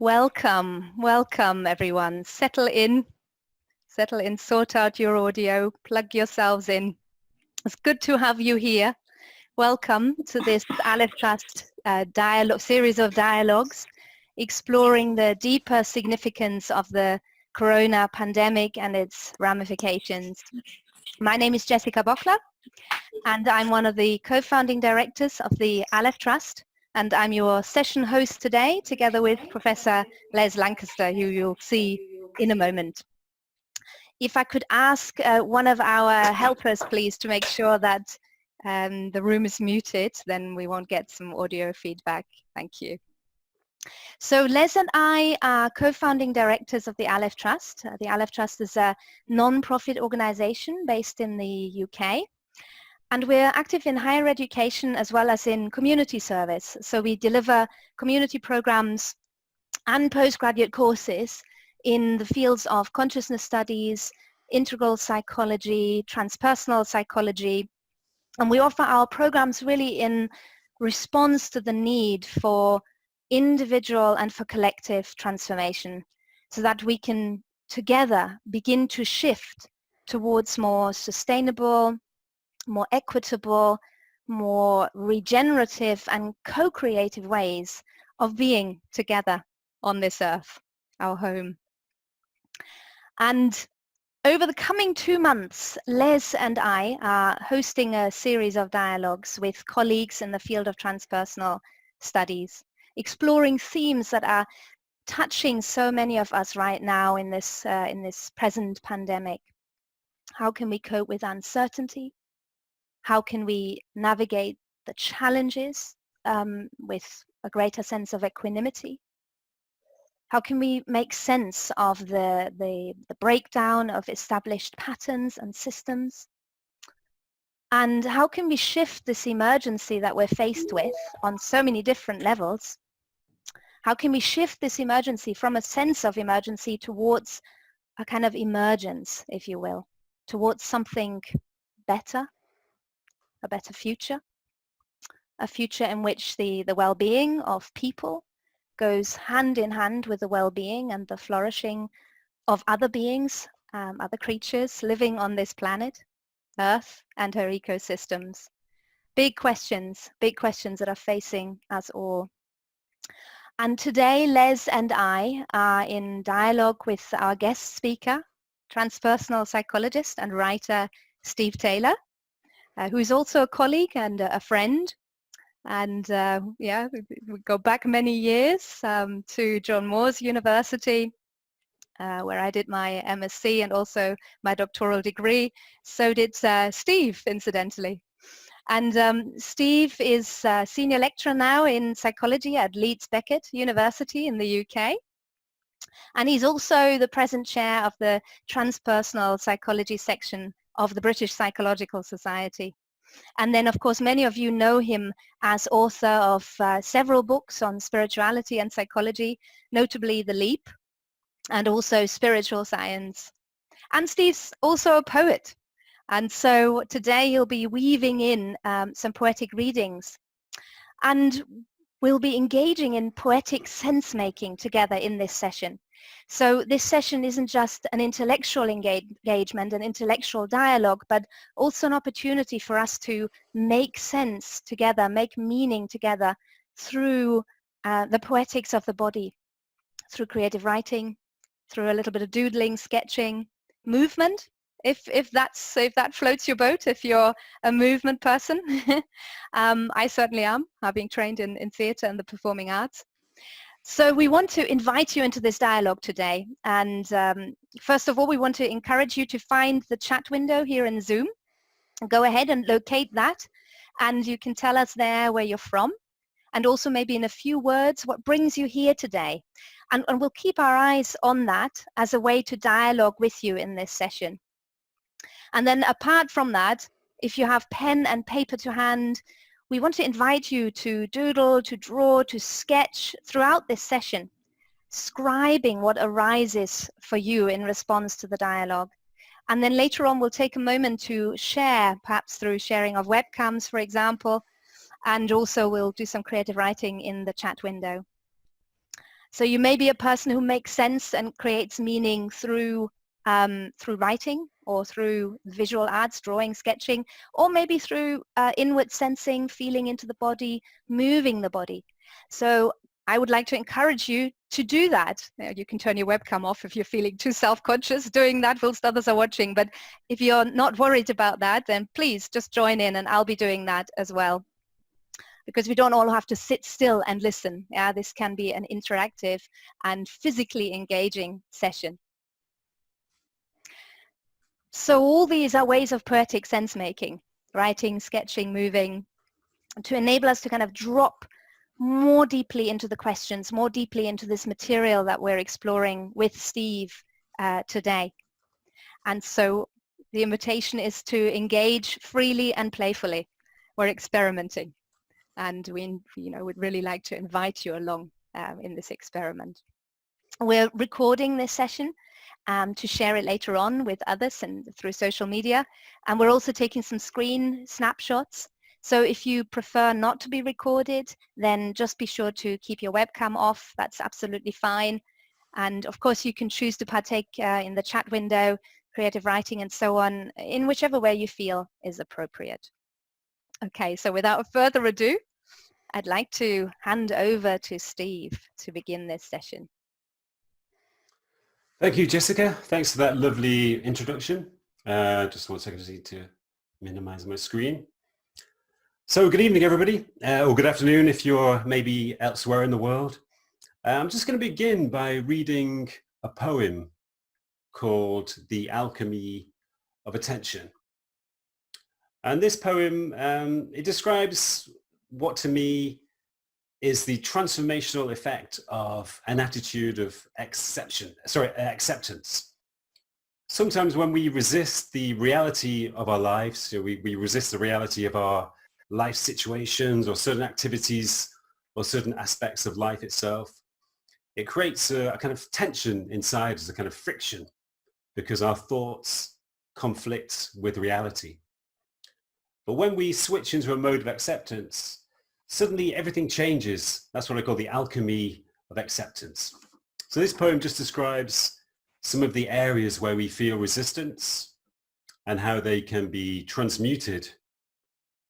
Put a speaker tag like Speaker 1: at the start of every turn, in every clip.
Speaker 1: Welcome, welcome everyone. Settle in, sort out your audio, plug yourselves in. It's good to have you here. Welcome to this Aleph Trust dialogue, series of dialogues exploring the deeper significance of the corona pandemic and its ramifications. My name is Dr Bockler and I'm one of the co-founding directors of the Aleph Trust, and I'm your session host today together with Professor Les Lancaster, who you'll see in a moment. If I could ask one of our helpers please to make sure that the room is muted, then we won't get some audio feedback. Thank you. So Les and I are co-founding directors of the Aleph Trust. The Aleph Trust is a non-profit organization based in the UK. And we're active in higher education as well as in community service. So we deliver community programs and postgraduate courses in the fields of consciousness studies, integral psychology, transpersonal psychology. And we offer our programs really in response to the need for individual and for collective transformation, so that we can together begin to shift towards more sustainable, more equitable, more regenerative and co-creative ways of being together on this earth, our home. And over the coming 2 months, Les and I are hosting a series of dialogues with colleagues in the field of transpersonal studies, exploring themes that are touching so many of us right now in this present pandemic. How can we cope with uncertainty? How can we navigate the challenges with a greater sense of equanimity? How can we make sense of the breakdown of established patterns and systems? And how can we shift this emergency that we're faced with on so many different levels? How can we shift this emergency from a sense of emergency towards a kind of emergence, if you will, towards something better? A better future, a future in which the well-being of people goes hand in hand with the well-being and the flourishing of other beings, other creatures living on this planet, Earth and her ecosystems. Big questions that are facing us all. And today Les and I are in dialogue with our guest speaker, transpersonal psychologist and writer Steve Taylor, who is also a colleague and a friend. And yeah, we go back many years to John Moores University, where I did my MSc and also my doctoral degree. So did Steve, incidentally. And Steve is a senior lecturer now in psychology at Leeds Beckett University in the UK. And he's also the present chair of the transpersonal psychology section of the British Psychological Society. And then, of course, many of you know him as author of several books on spirituality and psychology, notably The Leap, and also Spiritual Science. And Steve's also a poet. And so today he'll be weaving in some poetic readings. And we'll be engaging in poetic sense-making together in this session. So this session isn't just an intellectual engagement, an intellectual dialogue, but also an opportunity for us to make sense together, make meaning together through the poetics of the body, through creative writing, through a little bit of doodling, sketching, movement, if that floats your boat, if you're a movement person. I certainly am, having trained in theatre and the performing arts. So we want to invite you into this dialogue today. And first of all, we want to encourage you to find the chat window here in Zoom. Go ahead and locate that. And you can tell us there where you're from. And also maybe in a few words, what brings you here today. And we'll keep our eyes on that as a way to dialogue with you in this session. And then apart from that, if you have pen and paper to hand, we want to invite you to doodle, to draw, to sketch throughout this session, scribing what arises for you in response to the dialogue. And then later on, we'll take a moment to share, perhaps through sharing of webcams, for example, and also we'll do some creative writing in the chat window. So you may be a person who makes sense and creates meaning through writing or through visual arts, drawing, sketching, or maybe through inward sensing, feeling into the body, moving the body. So I would like to encourage you to do that. You can turn your webcam off if you're feeling too self-conscious doing that whilst others are watching. But if you're not worried about that, then please just join in, and I'll be doing that as well. Because we don't all have to sit still and listen. Yeah, this can be an interactive and physically engaging session. So all these are ways of poetic sense making, writing, sketching, moving, to enable us to kind of drop more deeply into the questions, more deeply into this material that we're exploring with Steve today. And so the invitation is to engage freely and playfully. We're experimenting. And we would really like to invite you along in this experiment. We're recording this session to share it later on with others and through social media. And we're also taking some screen snapshots. So if you prefer not to be recorded, then just be sure to keep your webcam off. That's absolutely fine. And of course, you can choose to partake in the chat window, creative writing, and so on, in whichever way you feel is appropriate. Okay, so without further ado, I'd like to hand over to Steve to begin this session.
Speaker 2: Thank you, Jessica. Thanks for that lovely introduction. Just 1 second, I just need to minimize my screen. So good evening, everybody, or good afternoon if you're maybe elsewhere in the world. I'm just going to begin by reading a poem called The Alchemy of Attention. And this poem, it describes what to me is the transformational effect of an attitude of acceptance. Sometimes when we resist the reality of our lives, we resist the reality of our life situations or certain activities or certain aspects of life itself, it creates a kind of tension inside us, a kind of friction, because our thoughts conflict with reality. But when we switch into a mode of acceptance, suddenly everything changes. That's what I call the alchemy of acceptance. So this poem just describes some of the areas where we feel resistance and how they can be transmuted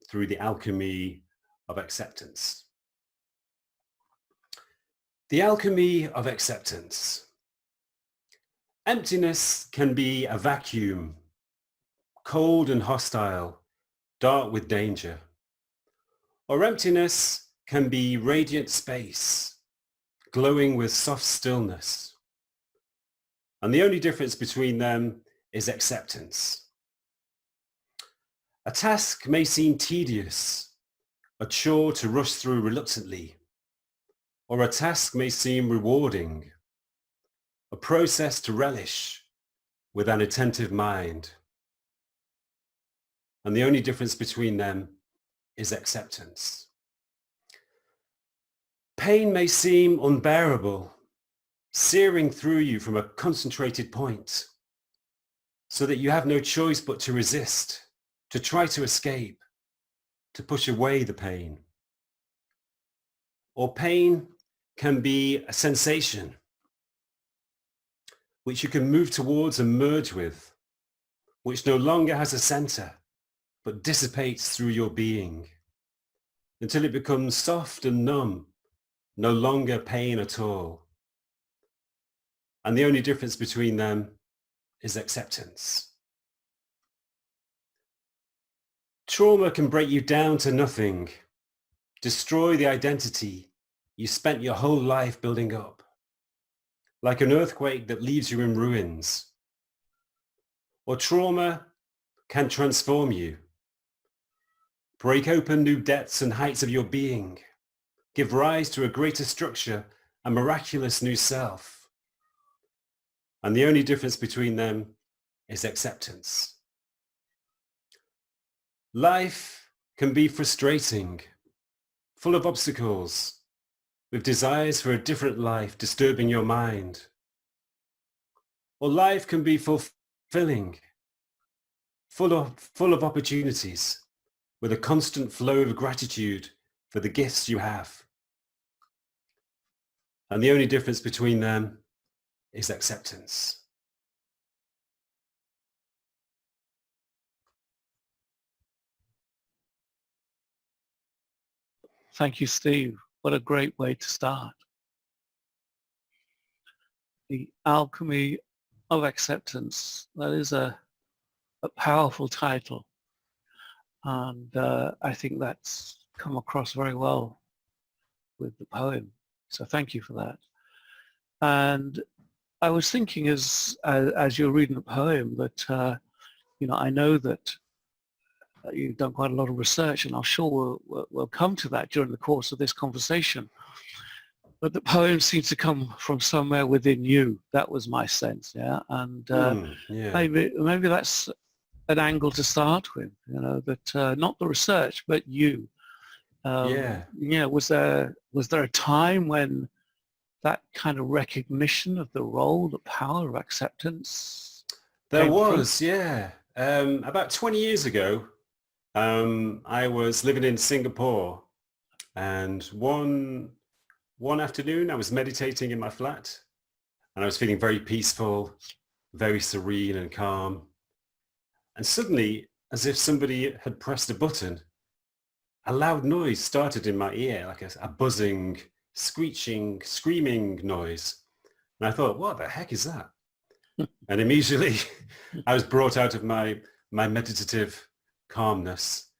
Speaker 2: through the alchemy of acceptance. The alchemy of acceptance. Emptiness can be a vacuum, cold and hostile, dark with danger. Or emptiness can be radiant space, glowing with soft stillness. And the only difference between them is acceptance. A task may seem tedious, a chore to rush through reluctantly, or a task may seem rewarding, a process to relish with an attentive mind. And the only difference between them is acceptance. Pain may seem unbearable, searing through you from a concentrated point, so that you have no choice but to resist, to try to escape, to push away the pain. Or pain can be a sensation which you can move towards and merge with, which no longer has a center, but dissipates through your being, until it becomes soft and numb, no longer pain at all. And the only difference between them is acceptance. Trauma can break you down to nothing, destroy the identity you spent your whole life building up, like an earthquake that leaves you in ruins. Or trauma can transform you, break open new depths and heights of your being, give rise to a greater structure, a miraculous new self. And the only difference between them is acceptance. Life can be frustrating, full of obstacles, with desires for a different life disturbing your mind. Or life can be fulfilling, full of opportunities, with a constant flow of gratitude for the gifts you have. And the only difference between them is acceptance.
Speaker 3: Thank you, Steve. What a great way to start. The alchemy of acceptance. That is a powerful title. And I think that's come across very well with the poem. So thank you for that. And I was thinking as you're reading the poem that, I know that you've done quite a lot of research, and I'm sure we'll come to that during the course of this conversation. But the poem seems to come from somewhere within you. That was my sense, yeah. And
Speaker 2: yeah.
Speaker 3: maybe that's an angle to start with. That not the research, but you. Yeah. Was there a time when that kind of recognition of the role, the power of acceptance?
Speaker 2: There was, yeah. About 20 years ago, I was living in Singapore, and one afternoon I was meditating in my flat, and I was feeling very peaceful, very serene and calm. And suddenly, as if somebody had pressed a button, a loud noise started in my ear, like a buzzing, screeching, screaming noise. And I thought, what the heck is that? And immediately I was brought out of my meditative calmness.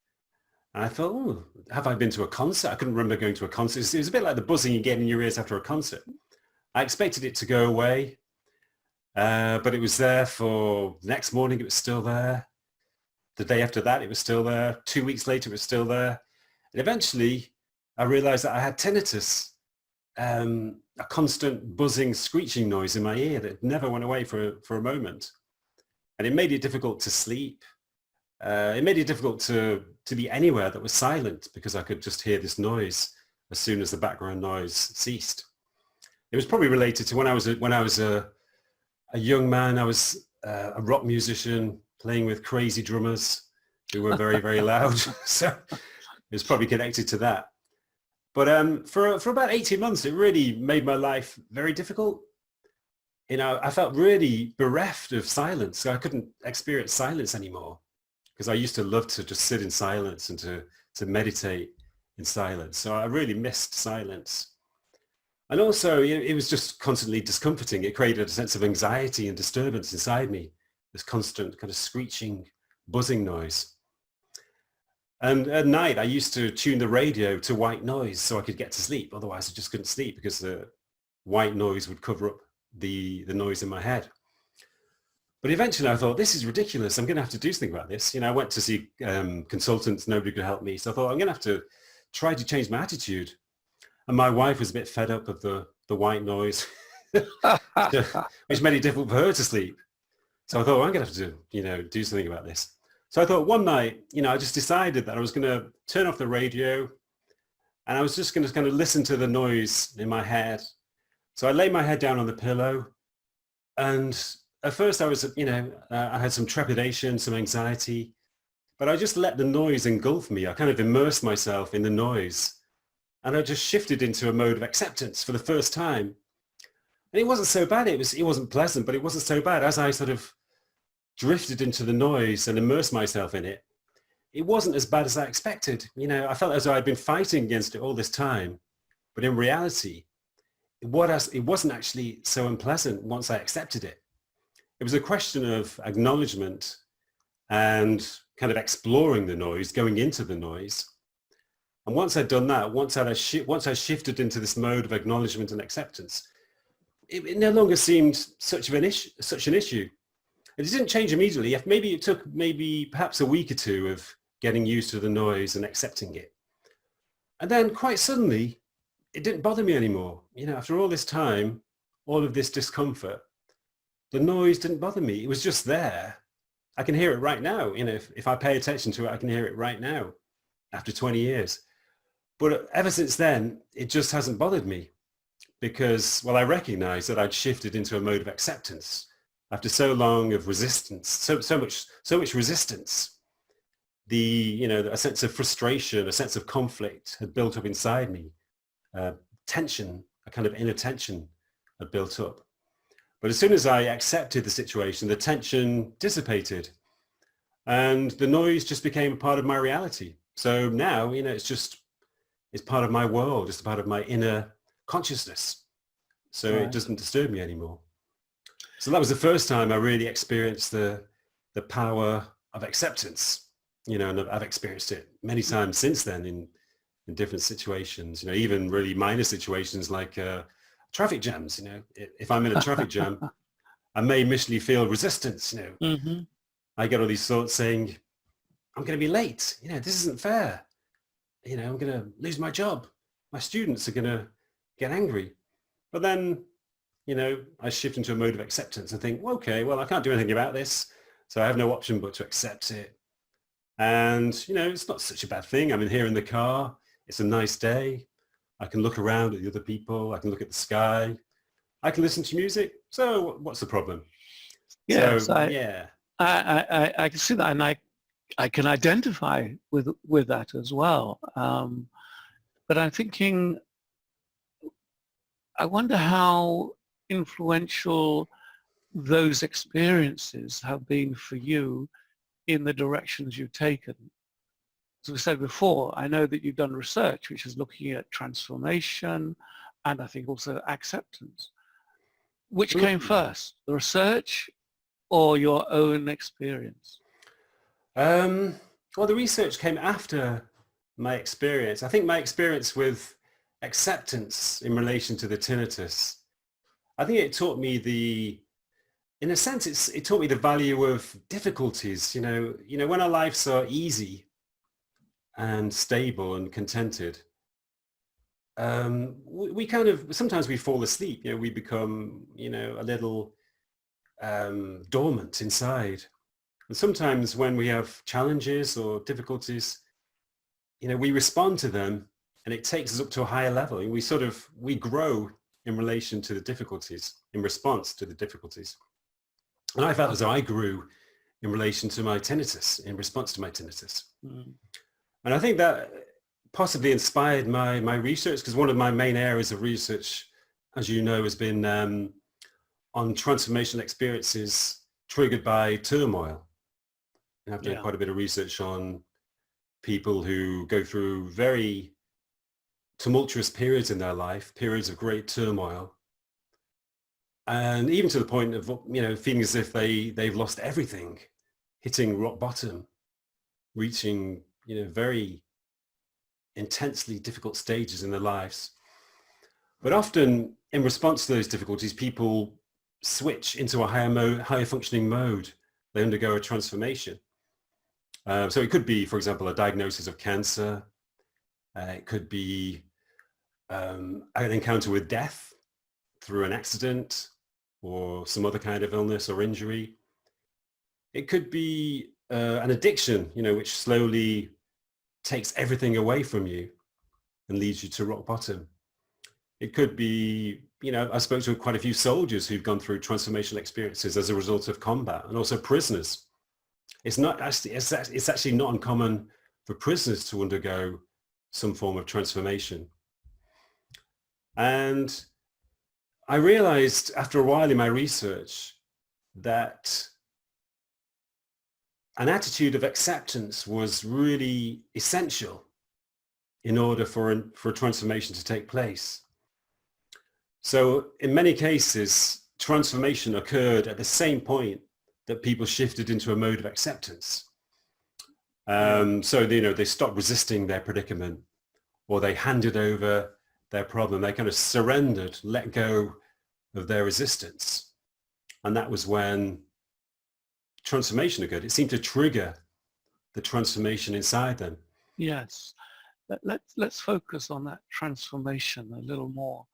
Speaker 2: And I thought, oh, have I been to a concert? I couldn't remember going to a concert. It was a bit like the buzzing you get in your ears after a concert. I expected it to go away, but it was there for the next morning. It was still there. The day after that, it was still there. 2 weeks later, it was still there. And eventually, I realized that I had tinnitus, a constant buzzing, screeching noise in my ear that never went away for a moment. And it made it difficult to sleep. It made it difficult to be anywhere that was silent, because I could just hear this noise as soon as the background noise ceased. It was probably related to when I was a young man. I was a rock musician playing with crazy drummers who were very, very loud. So it was probably connected to that. But for about 18 months, it really made my life very difficult. I felt really bereft of silence. So I couldn't experience silence anymore, because I used to love to just sit in silence and to meditate in silence. So I really missed silence. And also, it was just constantly discomforting. It created a sense of anxiety and disturbance inside me, this constant kind of screeching, buzzing noise. And at night, I used to tune the radio to white noise so I could get to sleep. Otherwise, I just couldn't sleep, because the white noise would cover up the noise in my head. But eventually I thought, this is ridiculous. I'm going to have to do something about this. I went to see consultants. Nobody could help me. So I thought, I'm going to have to try to change my attitude. And my wife was a bit fed up of the white noise, which made it difficult for her to sleep. So I thought, well, I'm going to have to, do something about this. So I thought one night, I just decided that I was going to turn off the radio, and I was just going to kind of listen to the noise in my head. So I laid my head down on the pillow, and at first I was, I had some trepidation, some anxiety, but I just let the noise engulf me. I kind of immersed myself in the noise, and I just shifted into a mode of acceptance for the first time. And it wasn't so bad. It wasn't pleasant, but it wasn't so bad. As I sort of drifted into the noise and immersed myself in it, it wasn't as bad as I expected. I felt as though I'd been fighting against it all this time, but in reality, it wasn't actually so unpleasant once I accepted it. It was a question of acknowledgement and kind of exploring the noise, going into the noise. And once I'd done that, once I shifted into this mode of acknowledgement and acceptance, it no longer seemed such an issue. It didn't change immediately. Maybe it took perhaps a week or two of getting used to the noise and accepting it. And then quite suddenly, it didn't bother me anymore. After all this time, all of this discomfort, the noise didn't bother me. It was just there. I can hear it right now. If I pay attention to it, I can hear it right now after 20 years. But ever since then, it just hasn't bothered me, because, well, I recognize that I'd shifted into a mode of acceptance after so long of resistance, so much resistance. A sense of frustration, a sense of conflict had built up inside me, tension, kind of inner tension had built up. But as soon as I accepted the situation, the tension dissipated and the noise just became a part of my reality. So now, it's part of my world. It's part of my inner consciousness. So
Speaker 3: Right.
Speaker 2: it doesn't disturb me anymore. So that was the first time I really experienced the power of acceptance, and I've experienced it many times since then in different situations, even really minor situations like traffic jams. If I'm in a traffic jam, I may initially feel resistance.
Speaker 3: Mm-hmm.
Speaker 2: I get all these thoughts saying, I'm going to be late. This isn't fair. I'm going to lose my job. My students are going to get angry. But then, I shift into a mode of acceptance and think, well, okay, well, I can't do anything about this. So I have no option but to accept it. And, it's not such a bad thing. I'm in here in the car. It's a nice day. I can look around at the other people. I can look at the sky. I can listen to music. So what's the problem?
Speaker 3: Yes,
Speaker 2: so,
Speaker 3: I can see that, and I can identify with that as well. But I'm thinking, I wonder how influential those experiences have been for you in the directions you've taken. As we said before, I know that you've done research which is looking at transformation and I think also acceptance. Which came first, the research or your own experience?
Speaker 2: Well, the research came after my experience. I think my experience with acceptance in relation to the tinnitus, I think it taught me in a sense, it taught me the value of difficulties. When our lives are easy and stable and contented, we kind of, sometimes we fall asleep. We become, a little dormant inside. And sometimes when we have challenges or difficulties, we respond to them and it takes us up to a higher level. And we grow in relation to the difficulties, in response to the difficulties. And I felt as though I grew in relation to my tinnitus, in response to my tinnitus.
Speaker 3: Mm.
Speaker 2: And I think that possibly inspired my research, because one of my main areas of research, as you know, has been on transformational experiences triggered by turmoil. And I've done quite a bit of research on people who go through very tumultuous periods in their life, periods of great turmoil, and even to the point of, feeling as if they've lost everything, hitting rock bottom, reaching, very intensely difficult stages in their lives. But often in response to those difficulties, people switch into a higher functioning mode. They undergo a transformation. So it could be, for example, a diagnosis of cancer. It could be an encounter with death through an accident or some other kind of illness or injury. It could be an addiction, which slowly takes everything away from you and leads you to rock bottom. It could be, I spoke to quite a few soldiers who've gone through transformational experiences as a result of combat, and also prisoners. It's actually not uncommon for prisoners to undergo some form of transformation. And I realized after a while in my research that an attitude of acceptance was really essential in order for a transformation to take place. So in many cases, transformation occurred at the same point that people shifted into a mode of acceptance. So, they stopped resisting their predicament, or they handed over their problem. They kind of surrendered, let go of their resistance. And that was when transformation occurred. It seemed to trigger the transformation inside them.
Speaker 3: Yes. Let's focus on that transformation a little more.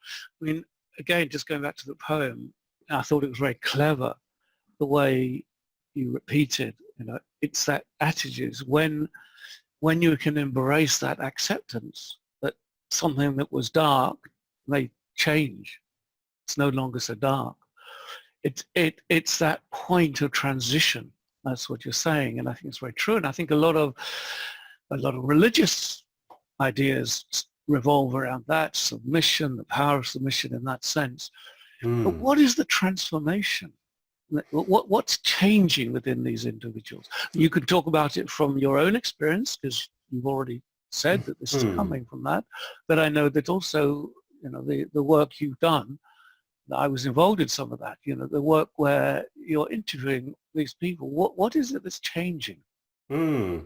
Speaker 3: I mean, again, just going back to the poem, I thought it was very clever the way you repeated, it's that attitude when you can embrace that acceptance that something that was dark may change. It's no longer so dark. It's that point of transition. That's what you're saying, and I think it's very true. And I think a lot of religious ideas revolve around that, submission, the power of submission in that sense. But
Speaker 2: Mm.
Speaker 3: what is the transformation? What's changing within these individuals? You could talk about it from your own experience, because you've already said that this is coming from that. But I know that also, the work you've done, I was involved in some of that, the work where you're interviewing these people. What is it that's changing?
Speaker 2: Mm.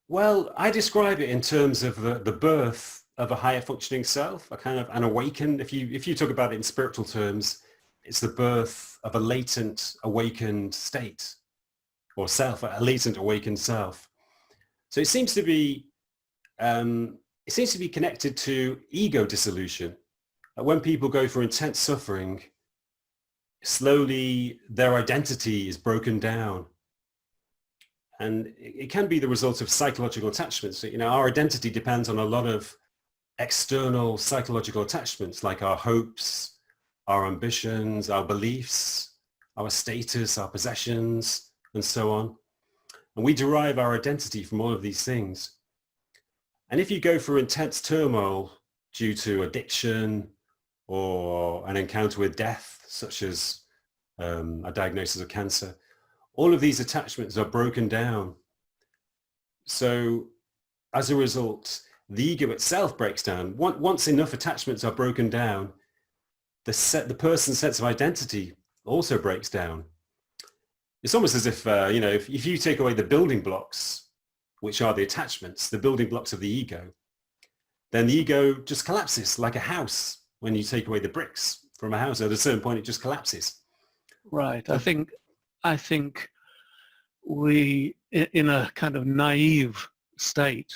Speaker 2: Well, I describe it in terms of the birth of a higher functioning self, a kind of an awakened, if you talk about it in spiritual terms, it's the birth of a latent awakened state or self, a latent awakened self. So it seems to be connected to ego dissolution. When people go through intense suffering, slowly their identity is broken down. And it can be the result of psychological attachments. So, our identity depends on a lot of external psychological attachments, like our hopes, our ambitions, our beliefs, our status, our possessions, and so on. And we derive our identity from all of these things. And if you go through intense turmoil due to addiction or an encounter with death, such as a diagnosis of cancer, all of these attachments are broken down. So as a result, the ego itself breaks down. Once enough attachments are broken down, the person's sense of identity also breaks down. It's almost as if, if you take away the building blocks, which are the attachments, the building blocks of the ego, then the ego just collapses like a house. When you take away the bricks from a house, at a certain point, it just collapses.
Speaker 3: Right. I think we, in a kind of naive state,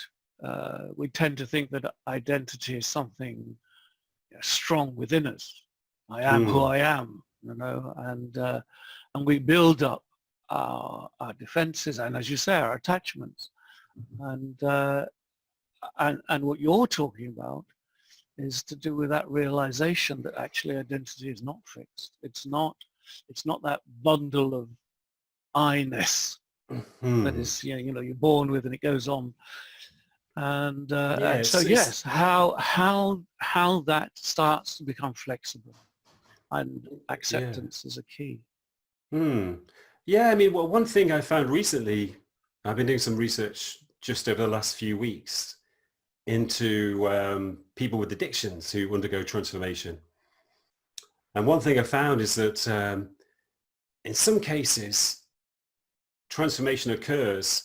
Speaker 3: we tend to think that identity is something strong within us. I am who I am, and we build up our defenses and, as you say, our attachments. And what you're talking about is to do with that realization that actually identity is not fixed. It's not that bundle of I-ness that is, you're born with and it goes on. And so yes, how that starts to become flexible and acceptance is a key.
Speaker 2: Yeah, one thing I found recently, I've been doing some research just over the last few weeks into people with addictions who undergo transformation. And one thing I found is that in some cases, transformation occurs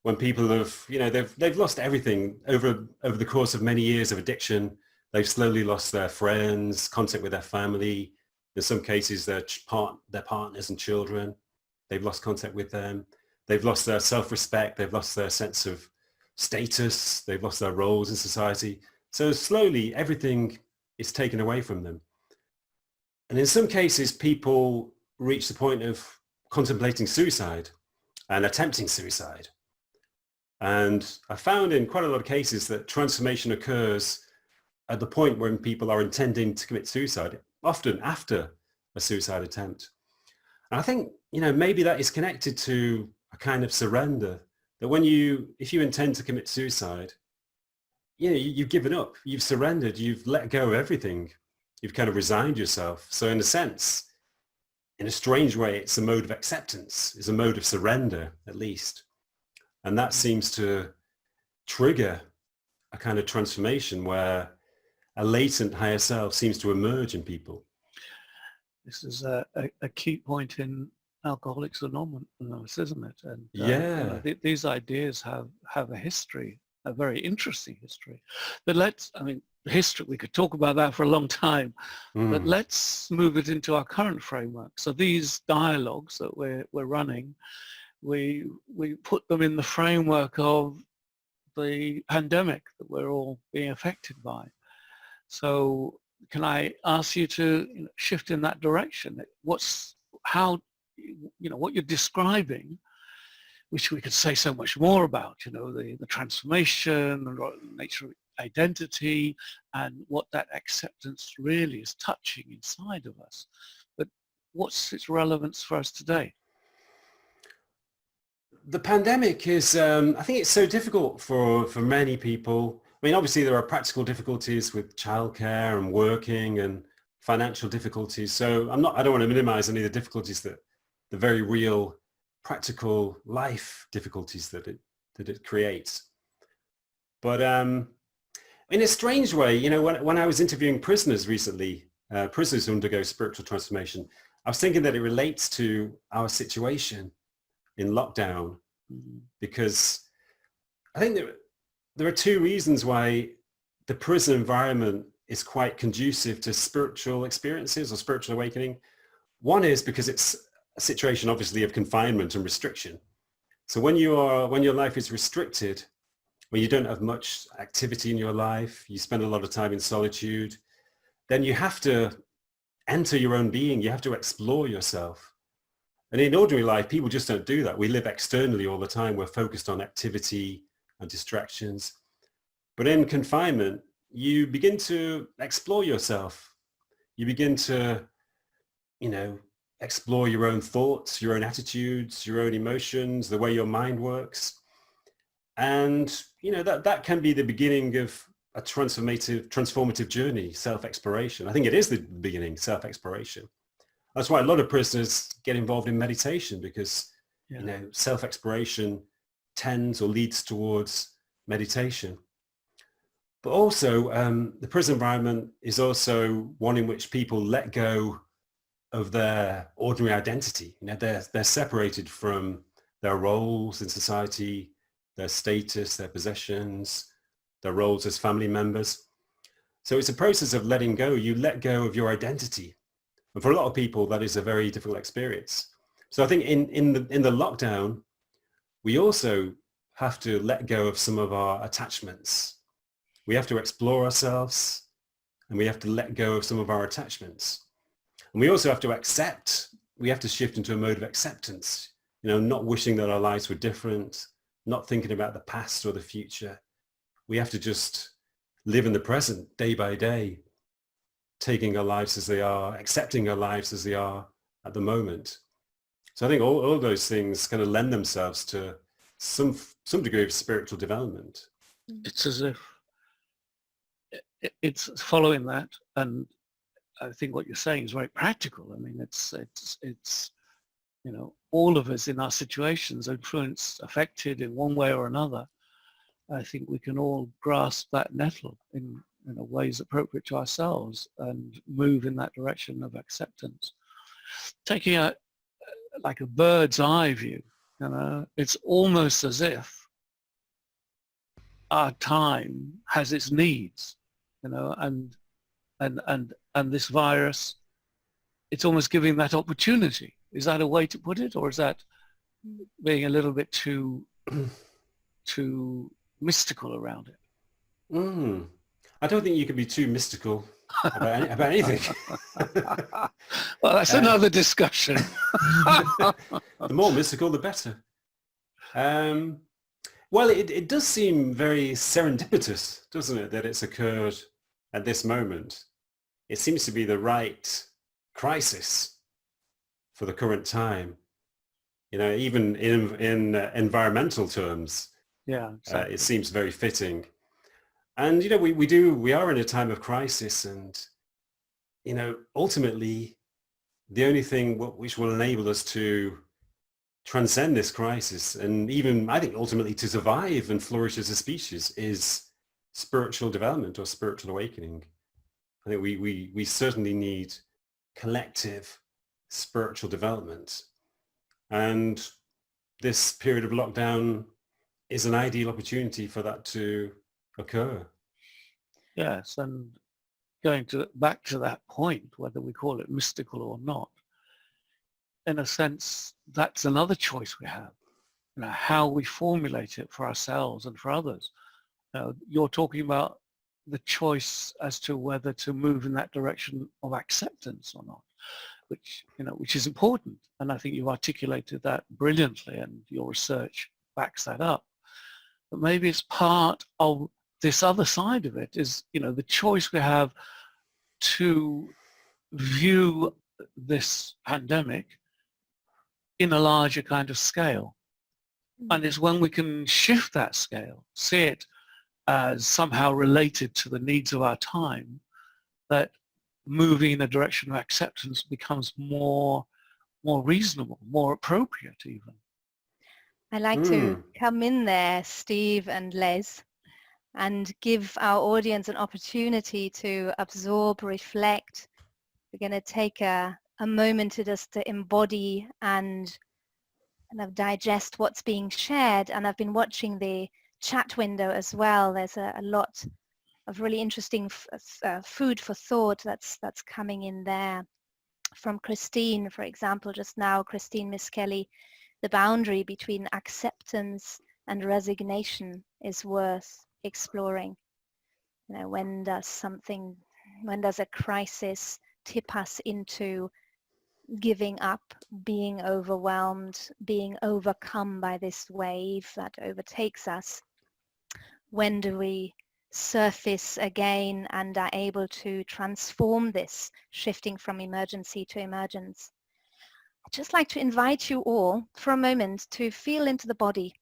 Speaker 2: when people have, they've lost everything over the course of many years of addiction. They've slowly lost their friends, contact with their family. In some cases, their partners and children. They've lost contact with them. They've lost their self-respect. They've lost their sense of status. They've lost their roles in society. So slowly, everything is taken away from them. And in some cases, people reach the point of contemplating suicide and attempting suicide. And I found in quite a lot of cases that transformation occurs at the point when people are intending to commit suicide, often after a suicide attempt. And I think, maybe that is connected to a kind of surrender, that if you intend to commit suicide, you've given up, you've surrendered, you've let go of everything. You've kind of resigned yourself. So in a sense, in a strange way, it's a mode of acceptance, it's a mode of surrender, at least. And that seems to trigger a kind of transformation where a latent higher self seems to emerge in people.
Speaker 3: This is a key point in Alcoholics Anonymous, isn't it? And these ideas have a history, a very interesting history. But history, we could talk about that for a long time, but let's move it into our current framework. So these dialogues that we're running, we put them in the framework of the pandemic that we're all being affected by. So can I ask you to shift in that direction? What you're describing, which we could say so much more about, the transformation, the nature of identity, and what that acceptance really is touching inside of us. But what's its relevance for us today?
Speaker 2: The pandemic is, I think it's so difficult for many people. I mean, obviously there are practical difficulties with childcare and working and financial difficulties. So I don't want to minimize any of the difficulties the very real practical life difficulties that it creates. But in a strange way, you know, when I was interviewing prisoners recently, prisoners who undergo spiritual transformation, I was thinking that it relates to our situation in lockdown, because I think there are two reasons why the prison environment is quite conducive to spiritual experiences or spiritual awakening. One is because it's a situation, obviously, of confinement and restriction. So when your life is restricted, when you don't have much activity in your life, you spend a lot of time in solitude, then you have to enter your own being. You have to explore yourself. And in ordinary life, people just don't do that. We live externally all the time. We're focused on activity and distractions. But in confinement, you begin to explore yourself. You begin to, you know, explore your own thoughts, your own attitudes, your own emotions, the way your mind works. And, you know, that can be the beginning of a transformative journey, self-exploration. I think it is the beginning, self-exploration. That's why a lot of prisoners get involved in meditation, because, you know, self-exploration tends or leads towards meditation. But also, the prison environment is also one in which people let go of their ordinary identity. You know, they're separated from their roles in society, their status, their possessions, their roles as family members. So it's a process of letting go. You let go of your identity. And for a lot of people, that is a very difficult experience. So I think in the lockdown, we also have to let go of some of our attachments. We have to explore ourselves, and we have to let go of some of our attachments. And we also have to accept, we have to shift into a mode of acceptance, you know, not wishing that our lives were different, not thinking about the past or the future. We have to just live in the present day by day, taking our lives as they are, accepting our lives as they are at the moment. So I think all those things kind of lend themselves to some degree of spiritual development.
Speaker 3: It's as if it's following that, and I think what you're saying is very practical. I mean, it's you know, all of us in our situations are influenced, affected in one way or another. I think we can all grasp that nettle in ways appropriate to ourselves and move in that direction of acceptance. Taking like a bird's eye view, you know, it's almost as if our time has its needs, you know, and this virus, it's almost giving that opportunity. Is that a way to put it, or is that being a little bit too mystical around it?
Speaker 2: I don't think you can be too mystical about anything.
Speaker 3: Well, that's another discussion.
Speaker 2: The more mystical, the better. Well, it does seem very serendipitous, doesn't it, that it's occurred at this moment. It seems to be the right crisis for the current time. You know, even in environmental terms, exactly. It seems very fitting. And, you know, we are in a time of crisis, and, you know, ultimately the only thing which will enable us to transcend this crisis, and even, I think, ultimately to survive and flourish as a species, is spiritual development or spiritual awakening. I think we certainly need collective spiritual development. And this period of lockdown is an ideal opportunity for that to occur.
Speaker 3: Yes, and going back to that point, whether we call it mystical or not, in a sense, that's another choice we have, you know, how we formulate it for ourselves and for others. You're talking about the choice as to whether to move in that direction of acceptance or not, which is important. And I think you've articulated that brilliantly, and your research backs that up. But maybe it's part of this other side of it is, you know, the choice we have to view this pandemic in a larger kind of scale. And it's when we can shift that scale, see it as somehow related to the needs of our time, that moving in the direction of acceptance becomes more reasonable, more appropriate even.
Speaker 1: I like to come in there, Steve and Les, and give our audience an opportunity to absorb, reflect. We're going to take a moment to just to embody and kind of digest what's being shared. And I've been watching the chat window as well. There's a lot of really interesting food for thought that's coming in there. From Christine, for example, just now, Christine Miss Kelly, the boundary between acceptance and resignation is worth exploring. You know, when does a crisis tip us into giving up, being overwhelmed, being overcome by this wave that overtakes us? When do we surface again and are able to transform this, shifting from emergency to emergence? I'd just like to invite you all for a moment to feel into the body.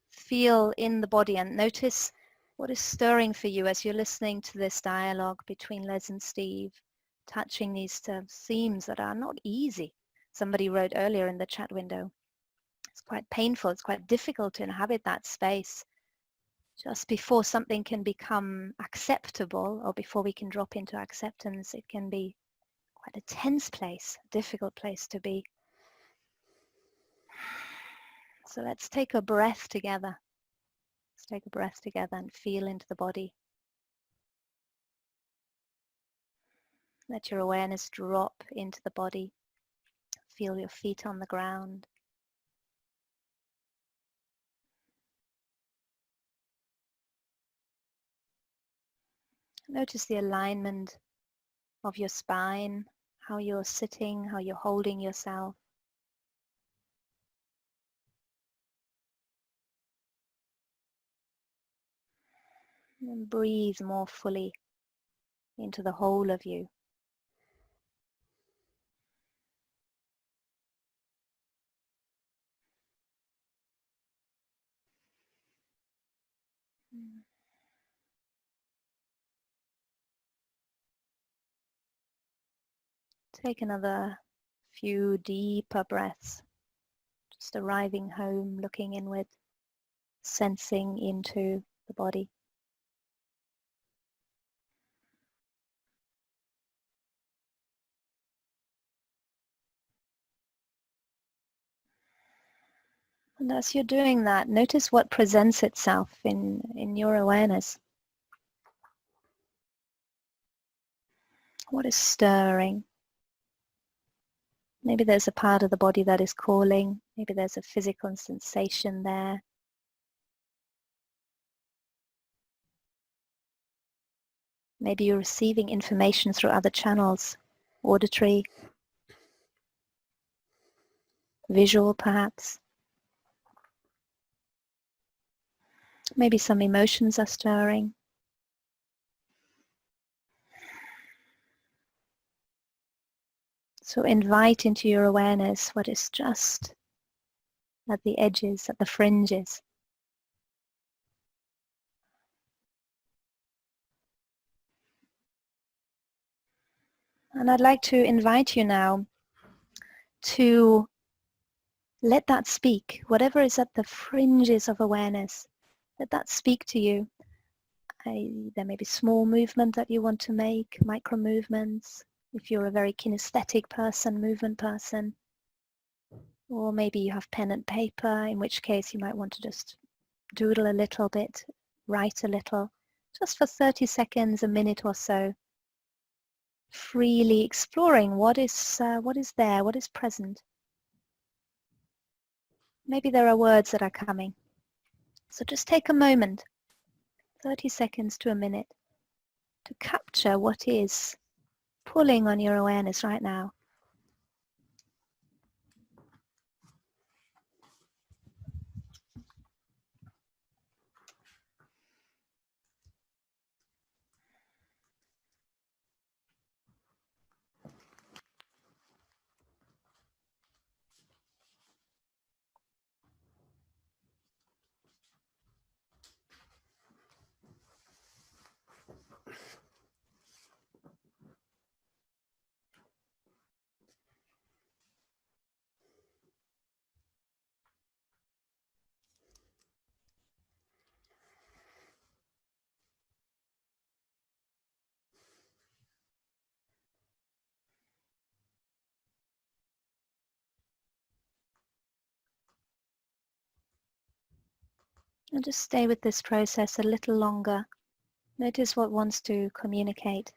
Speaker 1: Feel in the body and notice what is stirring for you as you're listening to this dialogue between Les and Steve, touching these themes that are not easy. Somebody wrote earlier in the chat window, it's quite painful, it's quite difficult to inhabit that space. Just before something can become acceptable or before we can drop into acceptance, it can be quite a tense place, a difficult place to be. So let's take a breath together. Let's take a breath together and feel into the body. Let your awareness drop into the body. Feel your feet on the ground. Notice the alignment of your spine, how you're sitting, how you're holding yourself. And breathe more fully into the whole of you. Take another few deeper breaths, just arriving home, looking inward, sensing into the body. And as you're doing that, notice what presents itself in your awareness. What is stirring? Maybe there's a part of the body that is calling. Maybe there's a physical sensation there. Maybe you're receiving information through other channels, auditory, visual perhaps. Maybe some emotions are stirring. So invite into your awareness what is just at the edges, at the fringes. And I'd like to invite you now to let that speak. Whatever is at the fringes of awareness, let that speak to you. There may be small movement that you want to make, micro movements. If you're a very kinesthetic person, movement person, or maybe you have pen and paper, in which case you might want to just doodle a little bit, write a little, just for 30 seconds, a minute or so, freely exploring what is there, what is present. Maybe there are words that are coming. So just take a moment, 30 seconds to a minute, to capture what is pulling on your awareness right now. And just stay with this process a little longer. Notice what wants to communicate.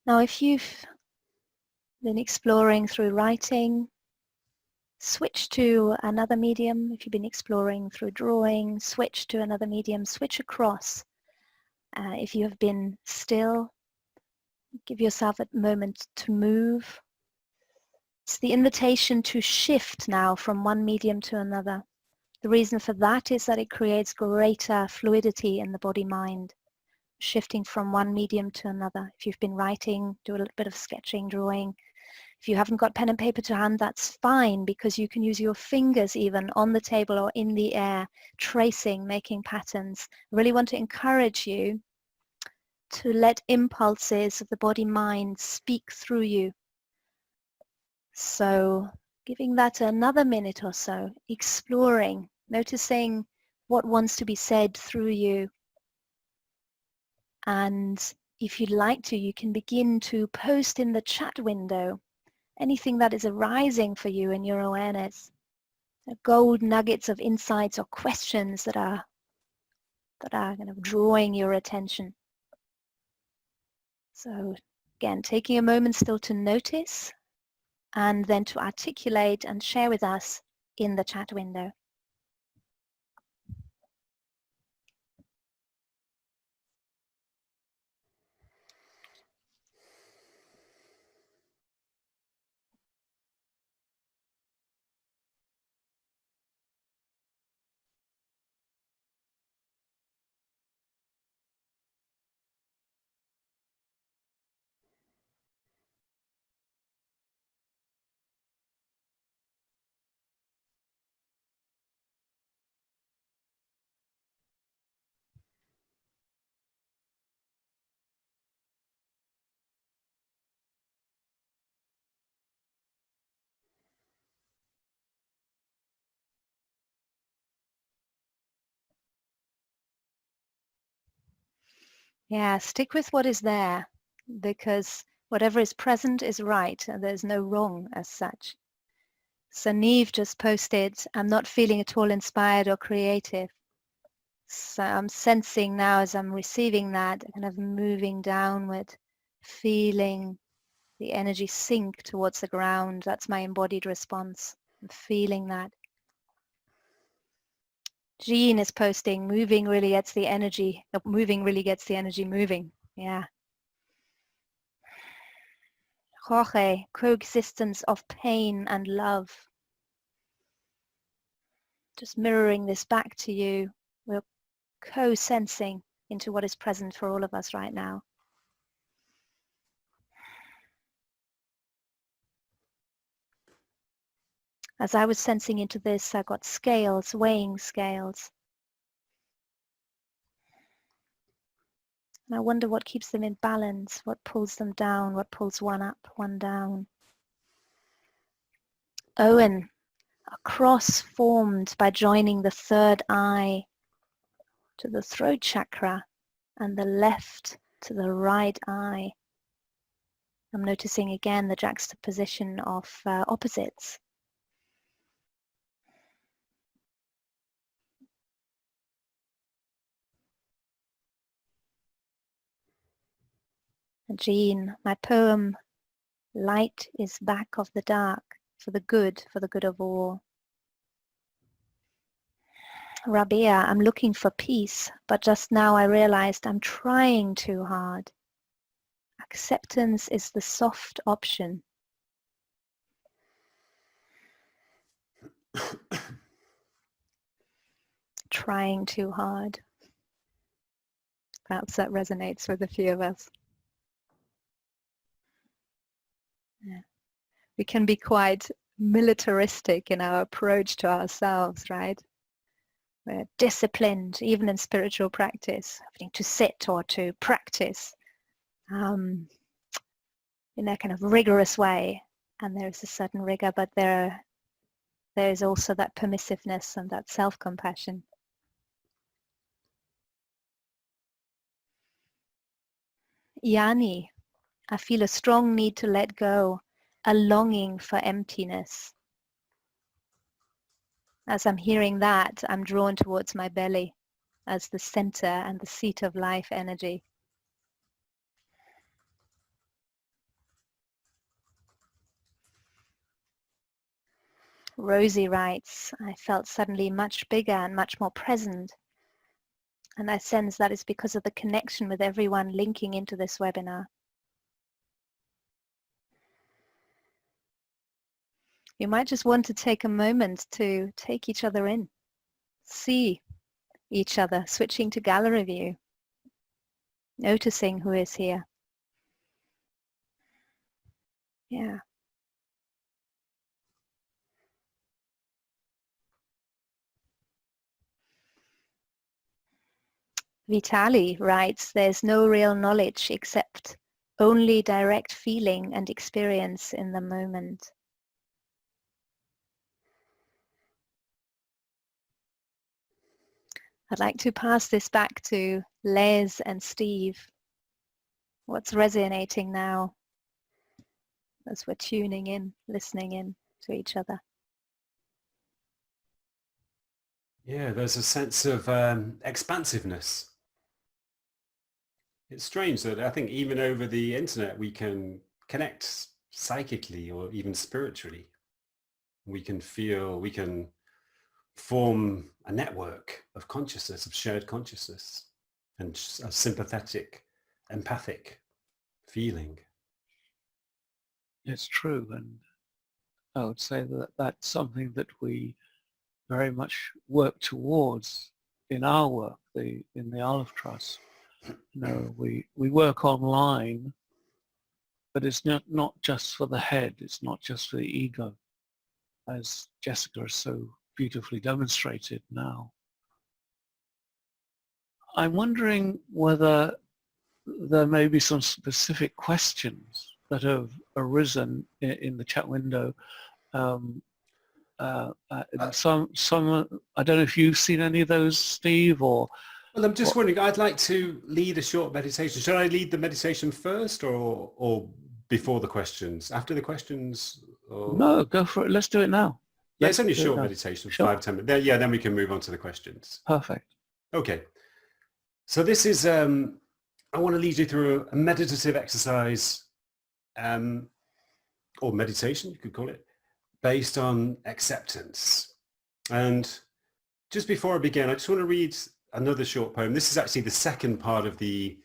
Speaker 1: Now, if you've been exploring through writing, switch to another medium. If you've been exploring through drawing, switch to another medium, switch across. If you have been still, give yourself a moment to move. It's the invitation to shift now from one medium to another. The reason for that is that it creates greater fluidity in the body-mind, shifting from one medium to another. If you've been writing, do a little bit of sketching, drawing. If you haven't got pen and paper to hand, that's fine, because you can use your fingers even on the table or in the air, tracing, making patterns. I really want to encourage you to let impulses of the body-mind speak through you. So giving that another minute or so, exploring, noticing what wants to be said through you. And if you'd like to, you can begin to post in the chat window anything that is arising for you in your awareness, gold nuggets of insights or questions that are kind of drawing your attention. So again, taking a moment still to notice and then to articulate and share with us in the chat window. Yeah, stick with what is there, because whatever is present is right, and there's no wrong as such. So Neve just posted, I'm not feeling at all inspired or creative. So I'm sensing now as I'm receiving that, kind of moving downward, feeling the energy sink towards the ground. That's my embodied response. I'm feeling that. Jean is posting, moving really gets the energy, moving really gets the energy moving. Yeah. Jorge, coexistence of pain and love. Just mirroring this back to you. We're co-sensing into what is present for all of us right now. As I was sensing into this, I got scales, weighing scales. And I wonder what keeps them in balance, what pulls them down, what pulls one up, one down. Owen, a cross formed by joining the third eye to the throat chakra and the left to the right eye. I'm noticing again the juxtaposition of opposites. And Jean, my poem, Light is back of the dark, for the good of all. Rabia, I'm looking for peace, but just now I realized I'm trying too hard. Acceptance is the soft option. trying too hard. Perhaps that resonates with a few of us. Yeah. We can be quite militaristic in our approach to ourselves, right? We're disciplined, even in spiritual practice, having to sit or to practice in a kind of rigorous way. And there's a certain rigor, but there is also that permissiveness and that self-compassion. Yani, I feel a strong need to let go, a longing for emptiness. As I'm hearing that, I'm drawn towards my belly as the center and the seat of life energy. Rosie writes, I felt suddenly much bigger and much more present. And I sense that is because of the connection with everyone linking into this webinar. You might just want to take a moment to take each other in, see each other, switching to gallery view, noticing who is here. Yeah. Vitali writes, there's no real knowledge except only direct feeling and experience in the moment. I'd like to pass this back to Les and Steve. What's resonating now as we're tuning in, listening in to each other?
Speaker 2: Yeah, there's a sense of expansiveness. It's strange that I think even over the internet we can connect psychically or even spiritually. We can feel, we can form a network of consciousness, of shared consciousness, and a sympathetic, empathic feeling.
Speaker 3: It's true, and I would say that that's something that we very much work towards in our work, in the Olive Trust. You know, we work online, but it's not just for the head, it's not just for the ego, as Jessica has so beautifully demonstrated now. I'm wondering whether there may be some specific questions that have arisen in the chat window. Some, I don't know if you've seen any of those, Steve, or...
Speaker 2: Well, I'm just wondering, I'd like to lead a short meditation. Should I lead the meditation first or before the questions? After the questions? Or...
Speaker 3: No, go for it. Let's do it now.
Speaker 2: Yeah, it's only a short meditation,
Speaker 3: sure.
Speaker 2: 5-10 minutes. Yeah, then we can move on to the questions.
Speaker 3: Perfect.
Speaker 2: Okay. So this is, I want to lead you through a meditative exercise, or meditation, you could call it, based on acceptance. And just before I begin, I just want to read another short poem. This is actually the second part of the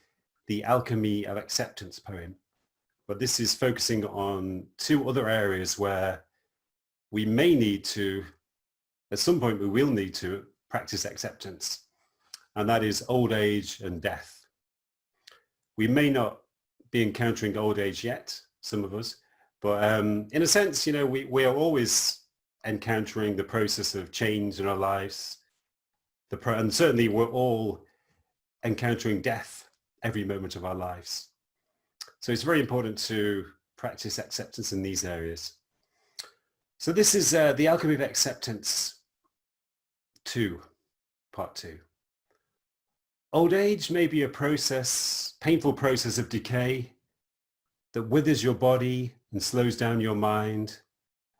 Speaker 2: Alchemy of Acceptance poem, but this is focusing on two other areas where we may need to, at some point we will need to practice acceptance, and that is old age and death. We may not be encountering old age yet, some of us, but in a sense, you know, we are always encountering the process of change in our lives, and certainly we're all encountering death every moment of our lives. So it's very important to practice acceptance in these areas. So this is the Alchemy of Acceptance 2, part 2. Old age may be a painful process of decay that withers your body and slows down your mind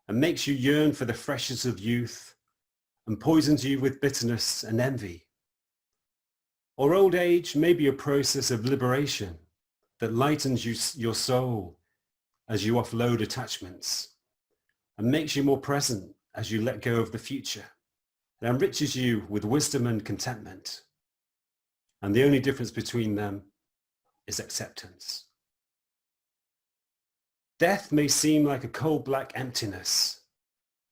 Speaker 2: and makes you yearn for the freshness of youth and poisons you with bitterness and envy. Or old age may be a process of liberation that lightens your soul as you offload attachments and makes you more present as you let go of the future and enriches you with wisdom and contentment. And the only difference between them is acceptance. Death may seem like a cold black emptiness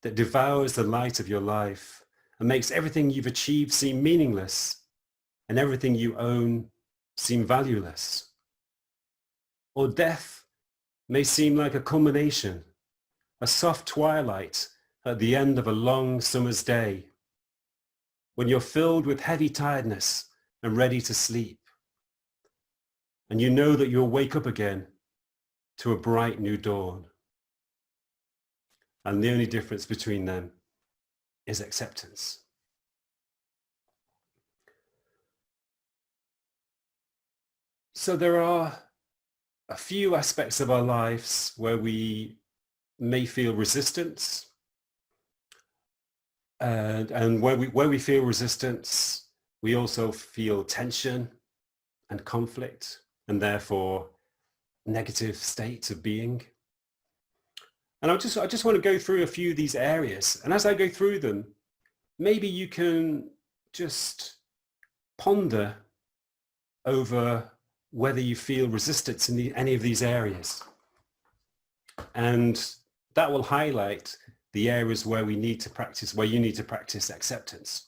Speaker 2: that devours the light of your life and makes everything you've achieved seem meaningless and everything you own seem valueless. Or death may seem like a culmination, a soft twilight at the end of a long summer's day, when you're filled with heavy tiredness and ready to sleep. And you know that you'll wake up again to a bright new dawn. And the only difference between them is acceptance. So there are a few aspects of our lives where we may feel resistance. And where we feel resistance, we also feel tension and conflict, and therefore negative states of being. And I just want to go through a few of these areas. And as I go through them, maybe you can just ponder over whether you feel resistance in any of these areas. And that will highlight the areas where we need to practice, where you need to practice acceptance.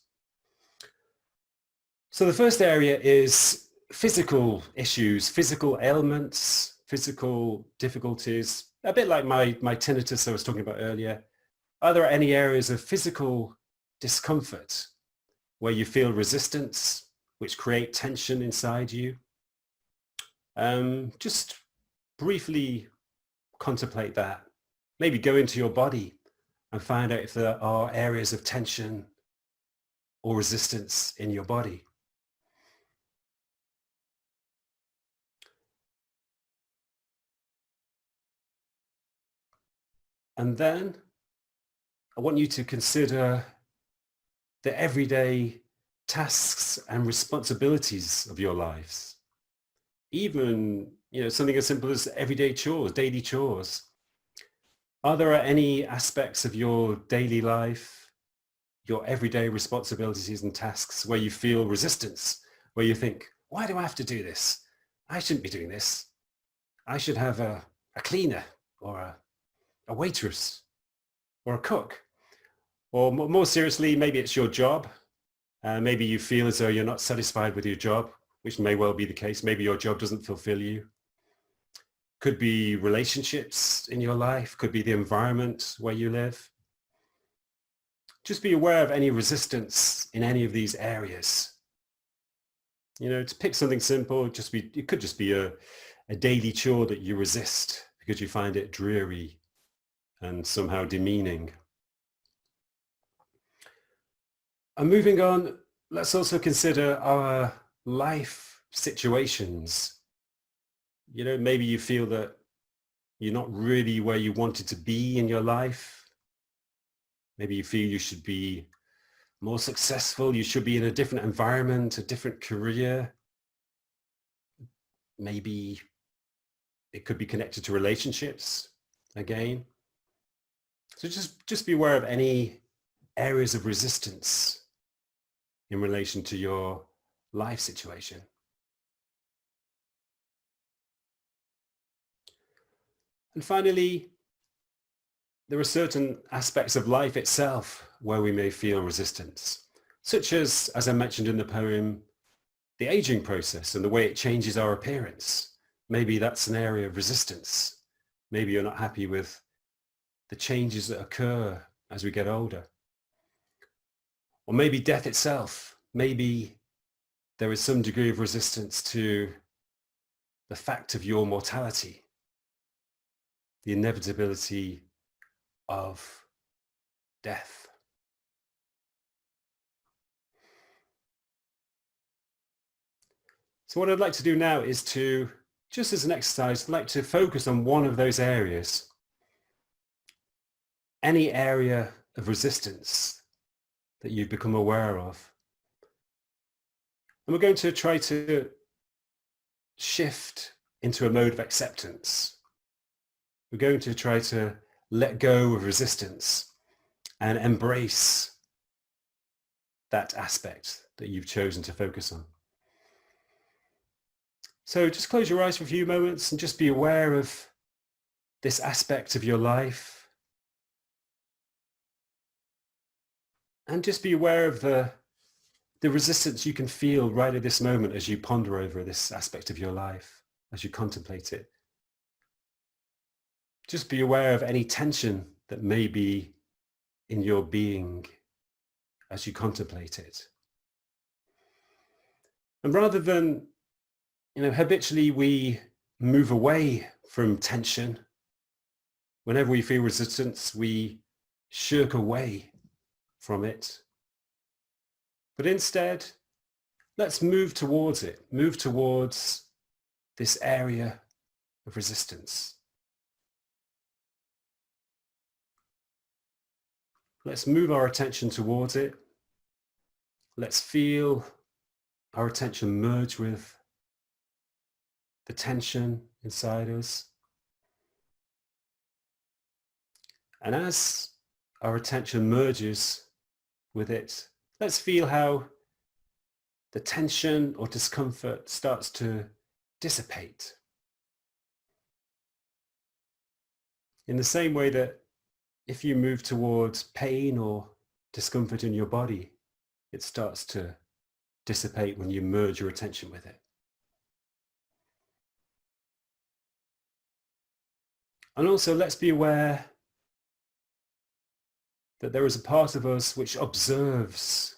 Speaker 2: So the first area is physical issues, physical ailments, physical difficulties, a bit like my tinnitus I was talking about earlier. Are there any areas of physical discomfort where you feel resistance, which create tension inside you? Just briefly contemplate that. Maybe go into your body and find out if there are areas of tension or resistance in your body. And then I want you to consider the everyday tasks and responsibilities of your lives. Even, something as simple as everyday chores, daily chores. Are there any aspects of your daily life, your everyday responsibilities and tasks where you feel resistance, where you think, why do I have to do this? I shouldn't be doing this. I should have a cleaner or a waitress or a cook. Or more seriously, maybe it's your job. Maybe you feel as though you're not satisfied with your job, which may well be the case. Maybe your job doesn't fulfill you. Could be relationships in your life, could be the environment where you live. Just be aware of any resistance in any of these areas. To pick something simple, it could just be a daily chore that you resist because you find it dreary and somehow demeaning. And moving on, let's also consider our life situations. Maybe you feel that you're not really where you wanted to be in your life. Maybe you feel you should be more successful. You should be in a different environment, a different career. Maybe it could be connected to relationships again. So just be aware of any areas of resistance in relation to your life situation. And finally, there are certain aspects of life itself where we may feel resistance, such as I mentioned in the poem, the aging process and the way it changes our appearance. Maybe that's an area of resistance. Maybe you're not happy with the changes that occur as we get older. Or maybe death itself. Maybe there is some degree of resistance to the fact of your mortality, the inevitability of death. So what I'd like to do now is to, just as an exercise, I'd like to focus on one of those areas. Any area of resistance that you've become aware of. And we're going to try to shift into a mode of acceptance. We're going to try to let go of resistance and embrace that aspect that you've chosen to focus on. So just close your eyes for a few moments and just be aware of this aspect of your life. And just be aware of the resistance you can feel right at this moment as you ponder over this aspect of your life, as you contemplate it. Just be aware of any tension that may be in your being as you contemplate it. And rather than, habitually we move away from tension. Whenever we feel resistance, we shirk away from it. But instead, let's move towards it, move towards this area of resistance. Let's move our attention towards it. Let's feel our attention merge with the tension inside us. And as our attention merges with it, let's feel how the tension or discomfort starts to dissipate. In the same way that if you move towards pain or discomfort in your body, it starts to dissipate when you merge your attention with it. And also let's be aware that there is a part of us which observes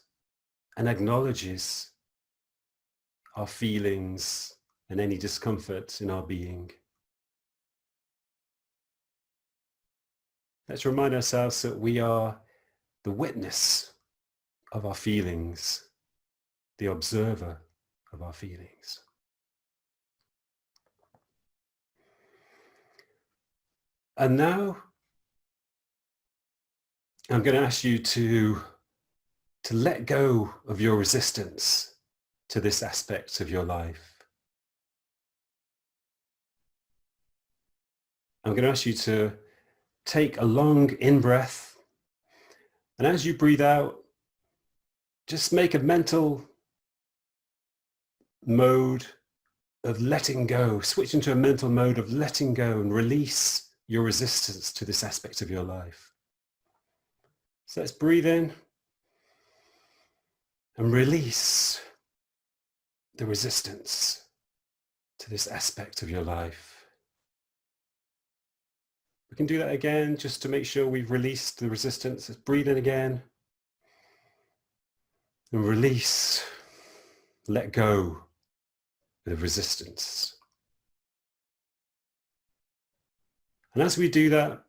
Speaker 2: and acknowledges our feelings and any discomfort in our being. Let's remind ourselves that we are the witness of our feelings, the observer of our feelings. And now I'm going to ask you to let go of your resistance to this aspect of your life. I'm going to ask you to take a long in-breath, and as you breathe out, just make a mental mode of letting go, switch into a mental mode of letting go and release your resistance to this aspect of your life. So let's breathe in and release the resistance to this aspect of your life. We can do that again just to make sure we've released the resistance. Let's breathe in again and release, let go of the resistance. And as we do that,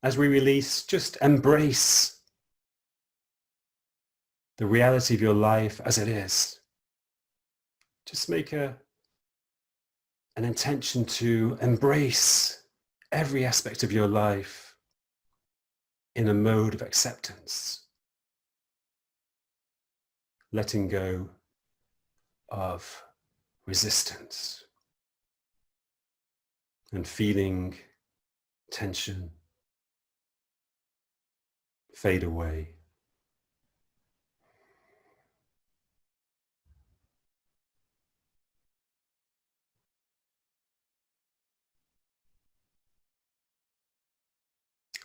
Speaker 2: as we release, just embrace the reality of your life as it is. Just make an intention to embrace every aspect of your life in a mode of acceptance, letting go of resistance and feeling tension fade away.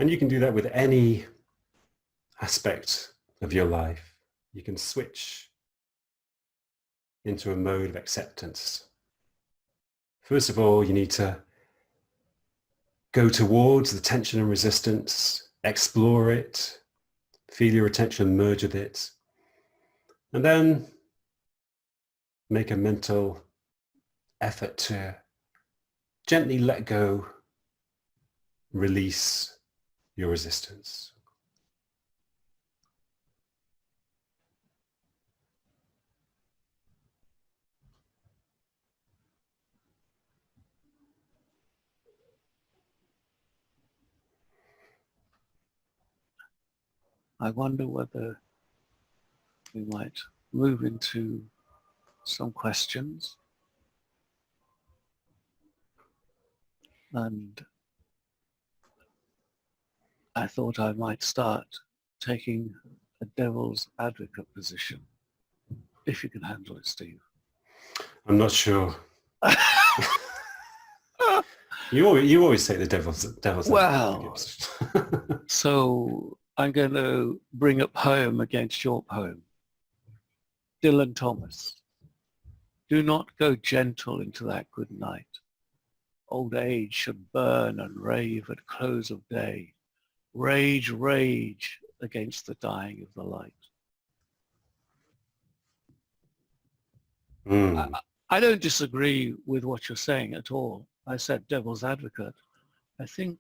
Speaker 2: And you can do that with any aspect of your life. You can switch into a mode of acceptance. First of all, you need to go towards the tension and resistance, explore it, feel your attention merge with it, and then make a mental effort to gently let go, release your resistance.
Speaker 3: I wonder whether we might move into some questions. And I thought I might start taking a devil's advocate position, if you can handle it, Steve.
Speaker 2: I'm not sure. You always take the devil's
Speaker 3: well,
Speaker 2: advocate.
Speaker 3: so I'm going to bring a poem against your poem. Dylan Thomas. Do not go gentle into that good night. Old age should burn and rave at close of day. Rage, rage against the dying of the light. I don't disagree with what you're saying at all. I said devil's advocate. I think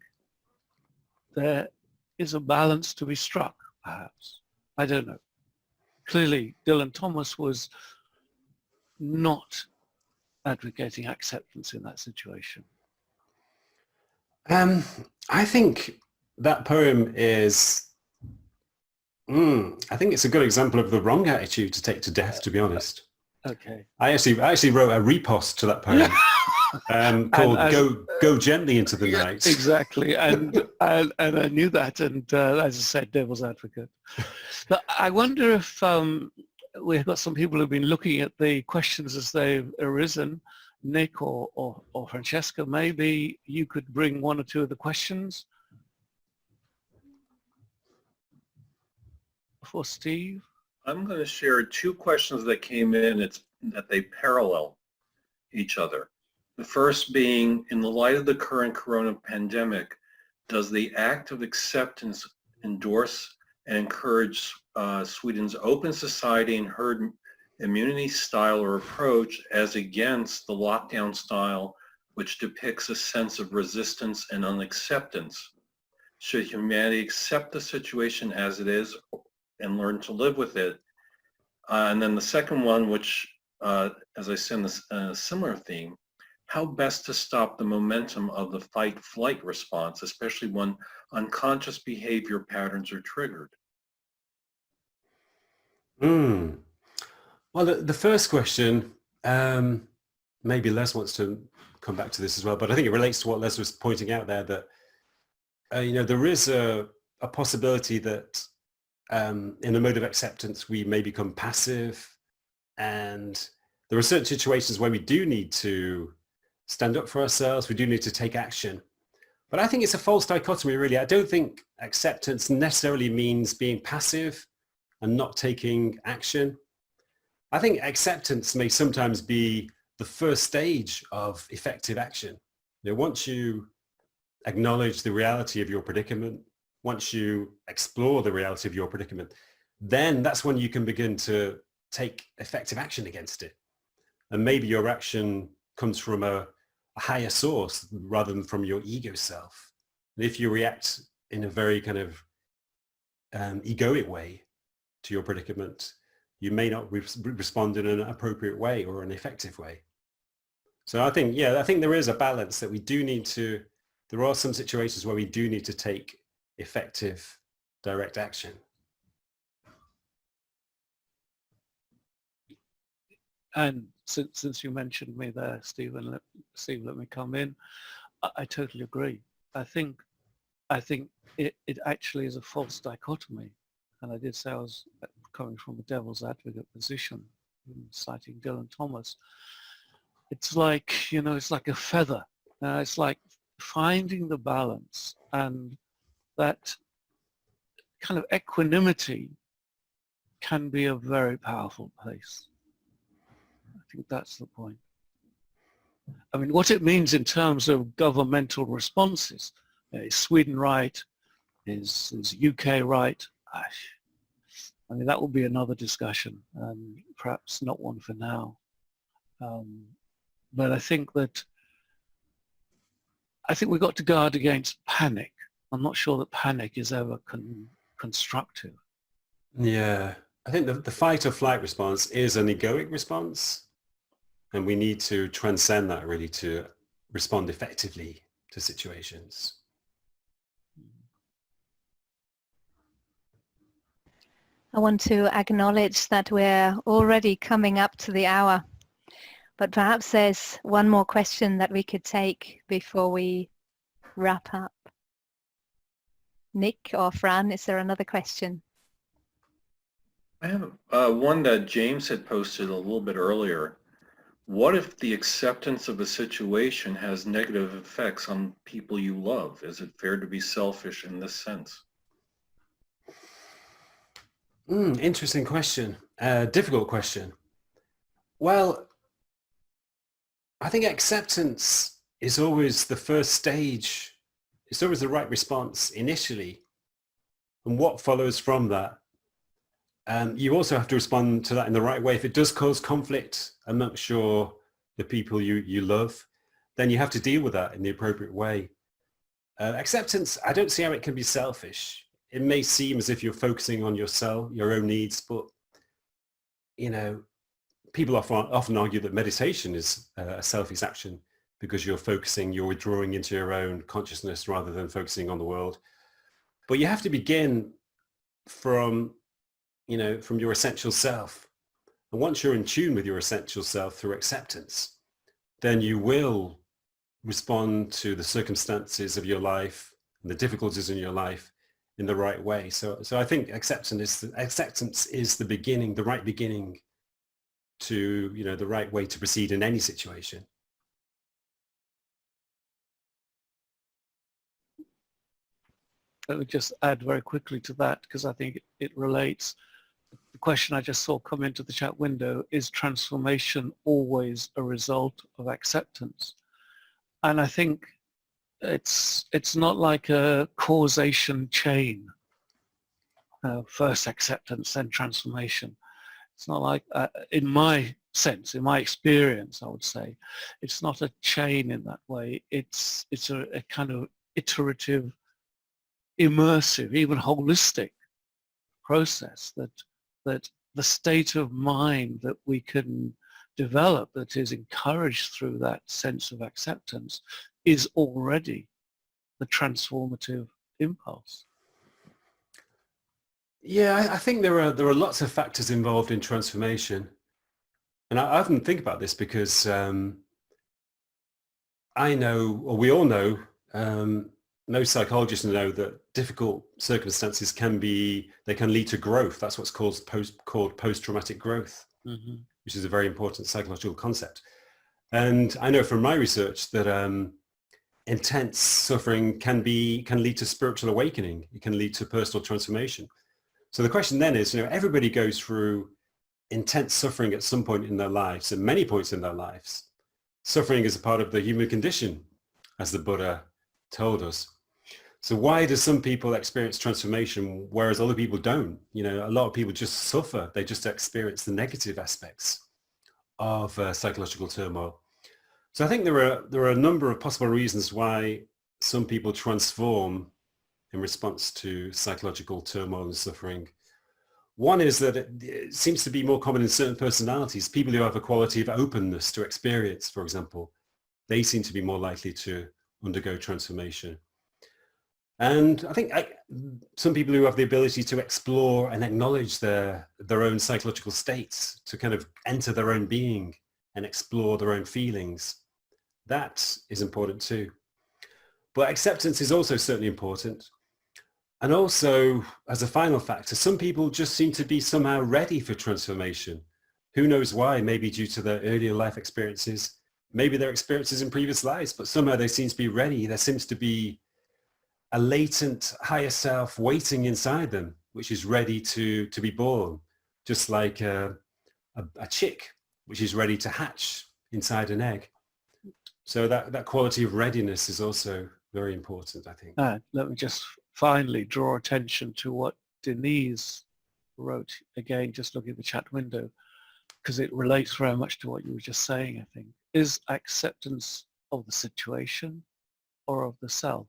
Speaker 3: there is a balance to be struck, perhaps. I don't know. Clearly, Dylan Thomas was not advocating acceptance in that situation.
Speaker 2: I think that poem is, I think it's a good example of the wrong attitude to take to death, to be honest.
Speaker 3: Okay.
Speaker 2: I actually wrote a repost to that poem called Go Gently Into the Night.
Speaker 3: Exactly. And I knew that. And as I said, devil's advocate. But I wonder if we've got some people who've been looking at the questions as they've arisen. Nick or Francesca, maybe you could bring one or two of the questions for Steve.
Speaker 4: I'm going to share two questions that came in that they parallel each other. The first being, in the light of the current corona pandemic, does the act of acceptance endorse and encourage Sweden's open society and herd immunity style or approach as against the lockdown style, which depicts a sense of resistance and unacceptance? Should humanity accept the situation as it is and learn to live with it? And then the second one, which, as I said, is a similar theme, how best to stop the momentum of the fight-flight response, especially when unconscious behavior patterns are triggered?
Speaker 2: Well, the first question, maybe Les wants to come back to this as well, but I think it relates to what Les was pointing out there, that there is a possibility that in a mode of acceptance we may become passive, and there are certain situations where we do need to stand up for ourselves, we do need to take action. But I think it's a false dichotomy, really. I don't think acceptance necessarily means being passive and not taking action. I think acceptance may sometimes be the first stage of effective action. Once you acknowledge the reality of your predicament, once you explore the reality of your predicament, then that's when you can begin to take effective action against it. And maybe your action comes from a higher source rather than from your ego self. And if you react in a very kind of egoic way to your predicament, you may not respond in an appropriate way or an effective way. So I think there is a balance that we do need to, there are some situations where we do need to take effective direct action.
Speaker 3: And since you mentioned me there, Steve, let me come in. I totally agree. I think it actually is a false dichotomy. And I did say I was coming from a devil's advocate position, citing Dylan Thomas. It's like, it's like a feather. It's like finding the balance, and that kind of equanimity can be a very powerful place. I think that's the point. I mean, what it means in terms of governmental responses, is Sweden right? Is UK right? I mean, that will be another discussion, and perhaps not one for now. But I think we've got to guard against panic. I'm not sure that panic is ever constructive.
Speaker 2: Yeah, I think the fight or flight response is an egoic response, and we need to transcend that really to respond effectively to situations.
Speaker 1: I want to acknowledge that we're already coming up to the hour, but perhaps there's one more question that we could take before we wrap up. Nick or Fran, is there another question?
Speaker 4: I have one that James had posted a little bit earlier. What if the acceptance of a situation has negative effects on people you love? Is it fair to be selfish in this sense?
Speaker 2: Interesting question. Difficult question. Well, I think acceptance is always the first stage. It's always the right response initially. And what follows from that? You also have to respond to that in the right way. If it does cause conflict amongst the people you love, then you have to deal with that in the appropriate way. Acceptance, I don't see how it can be selfish. It may seem as if you're focusing on yourself, your own needs, but people often argue that meditation is a selfish action because you're withdrawing into your own consciousness rather than focusing on the world. But you have to begin from your essential self. And once you're in tune with your essential self through acceptance, then you will respond to the circumstances of your life and the difficulties in your life in the right way. So I think acceptance is the beginning, the right beginning to, the right way to proceed in any situation.
Speaker 3: Let me just add very quickly to that, because I think it relates. The question I just saw come into the chat window, is transformation always a result of acceptance? And I think it's not like a causation chain, first acceptance, then transformation. It's not like, in my sense, in my experience, I would say, it's not a chain in that way. It's a kind of iterative, immersive, even holistic process that the state of mind that we can develop, that is encouraged through that sense of acceptance, is already the transformative impulse.
Speaker 2: Yeah, I think there are lots of factors involved in transformation. And I often think about this because I know, or we all know, most psychologists know that difficult circumstances can lead to growth. That's what's called post-traumatic growth, which is a very important psychological concept. And I know from my research that intense suffering can lead to spiritual awakening. It can lead to personal transformation. So the question then is, everybody goes through intense suffering at some point in their lives, and many points in their lives. Suffering is a part of the human condition, as the Buddha told us. So why do some people experience transformation whereas other people don't? A lot of people just suffer. They just experience the negative aspects of psychological turmoil. So I think there are a number of possible reasons why some people transform in response to psychological turmoil and suffering. One is that it seems to be more common in certain personalities. People who have a quality of openness to experience, for example, they seem to be more likely to undergo transformation. And I think some people who have the ability to explore and acknowledge their own psychological states, to kind of enter their own being and explore their own feelings, that is important too. But acceptance is also certainly important. And also, as a final factor, some people just seem to be somehow ready for transformation. Who knows why? Maybe due to their earlier life experiences, maybe their experiences in previous lives, but somehow they seem to be ready. There seems to be a latent higher self waiting inside them, which is ready to be born, just like a chick, which is ready to hatch inside an egg. So that quality of readiness is also very important, I think.
Speaker 3: Let me just finally draw attention to what Denise wrote, again, just looking at the chat window, because it relates very much to what you were just saying, I think. Is acceptance of the situation or of the self?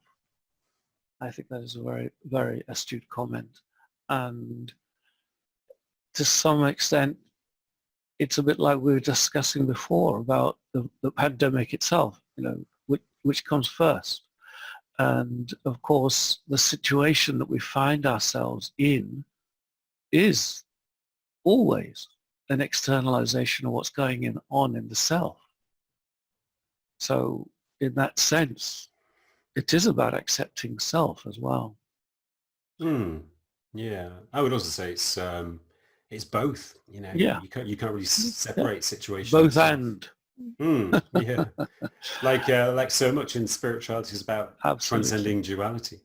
Speaker 3: I think that is a very, very astute comment. And to some extent, it's a bit like we were discussing before about the pandemic itself, which comes first. And of course, the situation that we find ourselves in is always an externalization of what's going on in the self. So in that sense, it is about accepting self as well.
Speaker 2: Yeah, I would also say it's both.
Speaker 3: Yeah.
Speaker 2: You can't really separate situations.
Speaker 3: Both and.
Speaker 2: Yeah, like so much in spirituality is about
Speaker 3: Absolutely.
Speaker 2: transcending duality.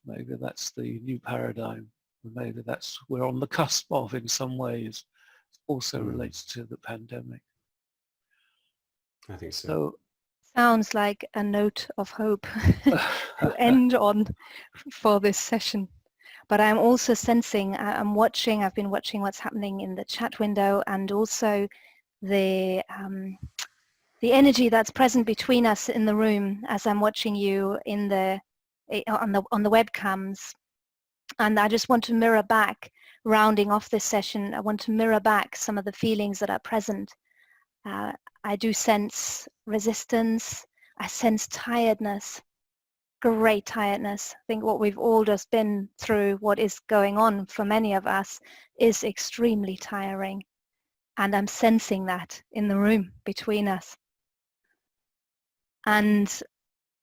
Speaker 3: Maybe that's the new paradigm. maybe that's we're on the cusp of in some ways, also relates to the pandemic.
Speaker 2: I think so.
Speaker 3: So
Speaker 1: Sounds like a note of hope to end on for this session. But I'm also sensing, I've been watching what's happening in the chat window, and also the energy that's present between us in the room as I'm watching you in on the webcams. And I just want to mirror back, rounding off this session, I want to mirror back some of the feelings that are present. I do sense resistance. I sense tiredness, great tiredness. I think what we've all just been through, what is going on for many of us, is extremely tiring. And I'm sensing that in the room between us. And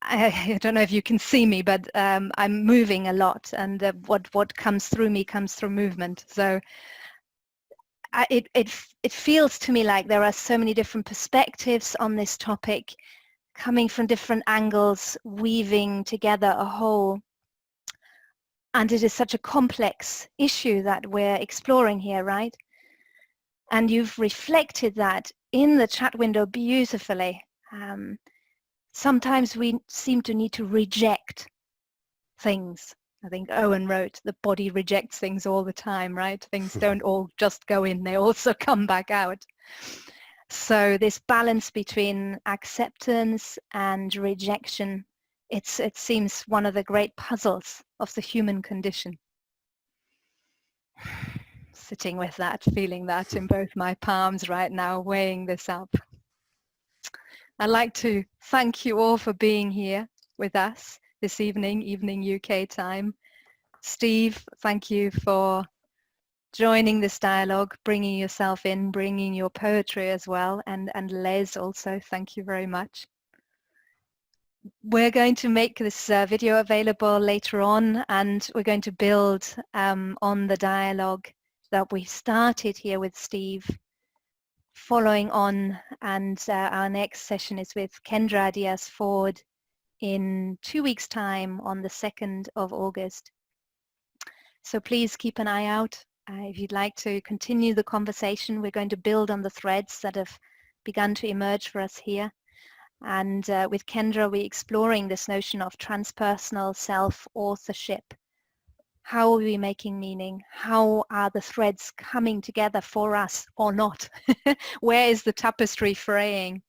Speaker 1: I don't know if you can see me, but I'm moving a lot, and what comes through me comes through movement. So it feels to me like there are so many different perspectives on this topic, coming from different angles, weaving together a whole. And it is such a complex issue that we're exploring here, right? And you've reflected that in the chat window beautifully. Sometimes we seem to need to reject things. I think Owen wrote, the body rejects things all the time, right? Things don't all just go in, they also come back out. So this balance between acceptance and rejection, it seems one of the great puzzles of the human condition. Sitting with that, feeling that in both my palms right now, weighing this up. I'd like to thank you all for being here with us this evening UK time. Steve, thank you for joining this dialogue, bringing yourself in, bringing your poetry as well, and Les also, thank you very much. We're going to make this video available later on, and we're going to build on the dialogue that we started here with Steve, following on, and our next session is with Kendra Diaz-Ford in 2 weeks' time on the 2nd of August. So please keep an eye out. If you'd like to continue the conversation, we're going to build on the threads that have begun to emerge for us here. And with Kendra, we're exploring this notion of transpersonal self-authorship. How are we making meaning? How are the threads coming together for us or not? Where is the tapestry fraying?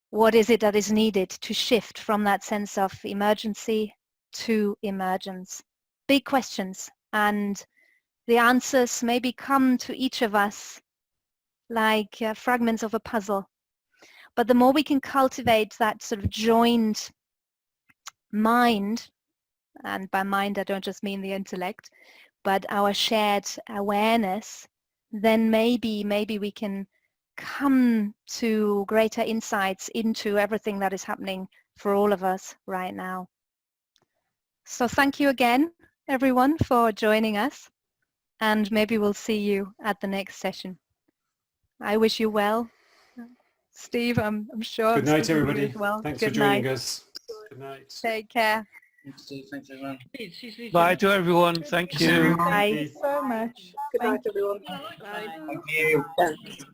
Speaker 1: What is it that is needed to shift from that sense of emergency to emergence? Big questions, and the answers maybe come to each of us like fragments of a puzzle. But the more we can cultivate that sort of joined mind, and by mind I don't just mean the intellect, but our shared awareness, then maybe we can come to greater insights into everything that is happening for all of us right now. So thank you again, everyone, for joining us, and maybe we'll see you at the next session. I wish you well. Steve, I'm sure.
Speaker 2: Good night, everybody.
Speaker 1: Well.
Speaker 2: Thanks
Speaker 1: Good
Speaker 2: for joining
Speaker 1: night.
Speaker 2: us. Good night.
Speaker 1: Take care.
Speaker 5: Thanks, Steve. Thanks, everyone.
Speaker 3: bye to everyone. Thank you.
Speaker 1: Bye.
Speaker 6: Thank you so much. Good night, everyone.
Speaker 5: Thank you.
Speaker 6: Thanks.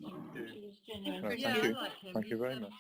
Speaker 5: Thank you. Thank you very much.